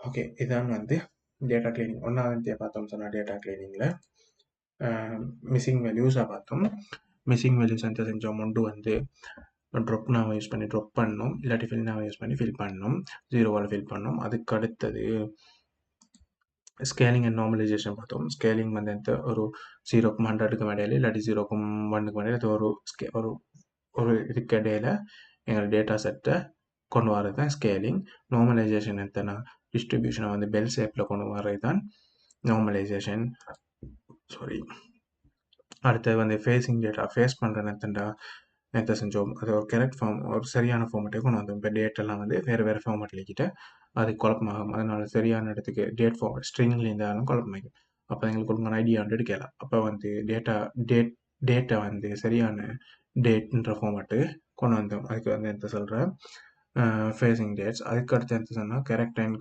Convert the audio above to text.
Okay, இதான் வந்து data cleaning. ஒன்றாவது பார்த்தோம் சொன்னால் டேட்டா கிளீனிங்கில் மிஸ்ஸிங் வேல்யூஸாக பார்த்தோம். மிஸ்ஸிங் வேல்யூஸ் எந்த செஞ்சோம், ஒன்று வந்து ட்ரொப் நாவை யூஸ் பண்ணி ட்ரொப் பண்ணணும், இல்லாட்டி ஃபில் நாவை யூஸ் பண்ணி ஃபில் பண்ணணும், 0வால் ஃபில் பண்ணணும். அதுக்கு அடுத்தது ஸ்கேலிங் அண்ட் நார்மலைசேஷன் பார்த்தோம். ஸ்கேலிங் வந்து எந்த ஒரு 0க்கும் 100க்கும் இடையில, இல்லாட்டி 0க்கும் 1க்கும் இடையில, அது ஒரு ஒரு இதுக்கு இடையில எங்கள் டேட்டா செட்டை கொண்டு வரது தான் ஸ்கேலிங். நார்மலைசேஷன் எத்தனை டிஸ்ட்ரிபியூஷனை வந்து பெல் ஷேப்பில் கொண்டு வரது தான் நார்மலைசேஷன். அடுத்தது வந்து ஃபேஸிங் டேட்டா ஃபேஸ் பண்ணுற எந்த செஞ்சோம், அது ஒரு கரெக்ட் ஃபார்ம், ஒரு சரியான ஃபார்மேட்டே கொண்டு வந்தோம். இப்போ டேட்டெல்லாம் வந்து வேறு ஃபார்மேட் எழுதிக்கிட்டு அது குழப்பமாகும். அதனால சரியான இடத்துக்கு டேட் ஃபார்மேட் ஸ்ட்ரிங்கில் இருந்தாலும் குழப்பமாகும். அப்போ எங்களுக்கு ஒரு ஐடியா வந்து எடுக்கலாம். அப்போ வந்து டேட்டா வந்து சரியான டேட்ன்ற ஃபார்மேட்டு கொண்டு வந்தோம். அதுக்கு வந்து எந்த சொல்கிறேன் ஃபேஸிங் டேட்ஸ். அதுக்கு அடுத்து எந்த சொன்னால் கரெக்ட் டைம்